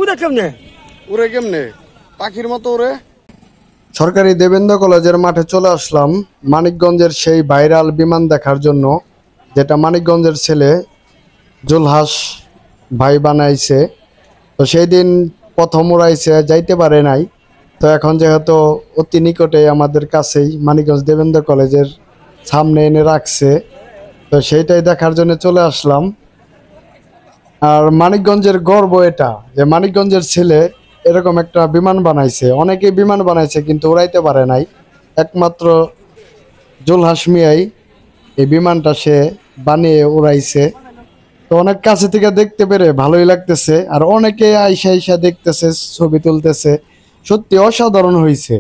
উড়ে কেমনে? উড়ে কেমনে? পাখির মতো উড়ে। সরকারি দেবেন্দ্র কলেজের মাঠে চলে আসলাম মানিকগঞ্জের সেই ভাইরাল বিমান দেখার জন্য, যেটা মানিকগঞ্জের ছেলে জুলহাস ভাই বানাইছে। তো সেই দিন প্রথম উড়াইছে, যাইতে পারে নাই। তো এখন যেহেতু অতি নিকটে আমাদের কাছেই মানিকগঞ্জ দেবেন্দ্র কলেজের সামনে এনে রাখছে, তো সেইটাই দেখার জন্য চলে আসলাম। আর মানিকগঞ্জের গর্ব এটা যে মানিকগঞ্জের ছেলে এরকম একটা বিমান বানাইছে। অনেকে বিমান বানাইছে কিন্তু উড়াইতে পারে নাই, একমাত্র জুলহাস মিয়াই এই বিমানটা সে বানিয়ে উড়াইছে। তো অনেক কাছে থেকে দেখতে পেরে ভালোই লাগতেছে, আর অনেকে আইসা আইসা দেখতেছে, ছবি তুলতেছে। সত্যি অসাধারণ হয়েছে।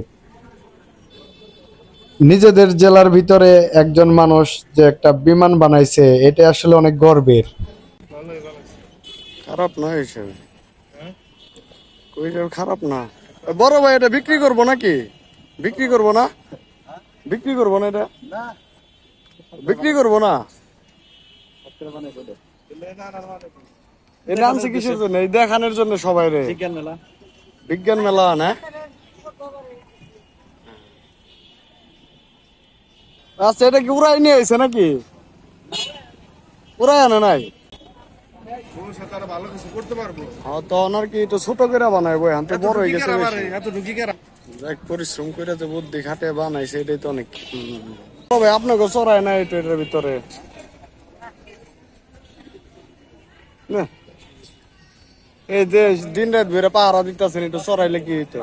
নিজেদের জেলার ভিতরে একজন মানুষ যে একটা বিমান বানাইছে, এটা আসলে অনেক গর্বের। খারাপ না হিসেবে, খারাপ না। বড় ভাই এটা বিক্রি করবো নাকি? বিক্রি করবো না? বিক্রি করবো না? এটা বিক্রি করবো না। এটা আনছে কিসের জন্য? এই দেখানোর জন্য সবাই রে। বিজ্ঞান মেলা না? আচ্ছা, এটা কি উড়াই নিয়ে আইছে নাকি? উড়াই আনে নাই? তো ওনার কি একটু ছোট করে বানাইবো, এখন তো বড় হয়ে গেছে। পরিশ্রম করে যে বুদ্ধি খাটে বানাইছে, এটাই তো অনেক। তবে আপনাকে চড়ায় না এটার ভিতরে না? এই যে দিন রাত ধরে পাহারা দিতেছেন, একটু চড়াইলে কি হইতো?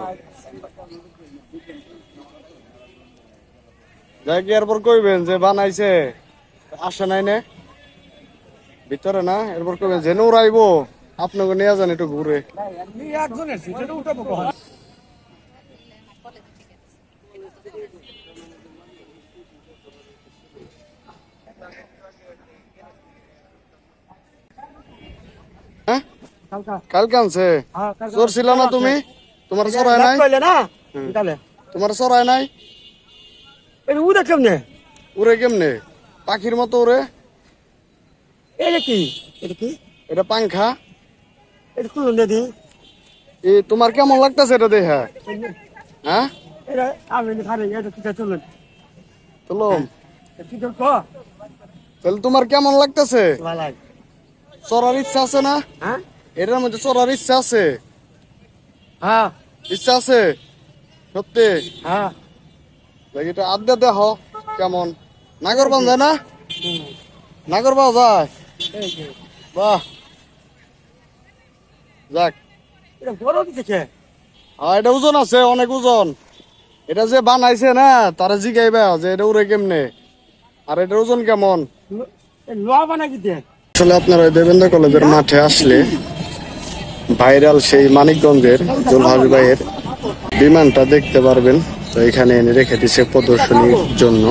যাই কি এরপর কইবেন যে বানাইছে, আসে নাই না ভিতরে না, এরপর কইবেন যে উড়াইবো, আপনাকে নিয়ে যান একটু ঘুরে। হ্যাঁ, কালকে আনছে। চোর ছিল না তুমি? তোমার চড়ায় নাই? তোমার চড়ায় নাই? উড়ে কেমনে? উড়ে কেমনে? পাখির মতো উড়ে। এটা কি? এটা কি? এটা পাংখা। এটা তুলুন দিদি। তোমার কেমন লাগতেছে এটা দেখা? হ্যাঁ, এটা আমি খালি এটা কি তুলুন? তুলুম। কি করবো? তাহলে তোমার কেমন লাগতেছে? ভালো লাগে। চড়ার ইচ্ছা আছে না? হ্যাঁ এটার মধ্যে চড়ার ইচ্ছা আছে? হ্যাঁ ইচ্ছা আছে সত্যি? হ্যাঁ। এটা আড্ডা দেহ কেমন? নাগর বান যায় না? নাগর পাওয়া যায়? বাহ, যাক। এটা বড় দিছে। হ্যাঁ, এটা ওজন আছে, অনেক ওজন। এটা যে বানাইছে না, তারা জিগাইবা যে এটা উড়ে কেমনে, আর এটার ওজন কেমন। লোহা বানাই দিতে। আসলে আপনারা দেবেন্দ্র কলেজের মাঠে আসলে ভাইরাল সেই মানিকগঞ্জের জুলহাস ভাইয়ের বিমানটা দেখতে পারবেন। তো এখানে এনে রেখে দিছে প্রদর্শনীর জন্য।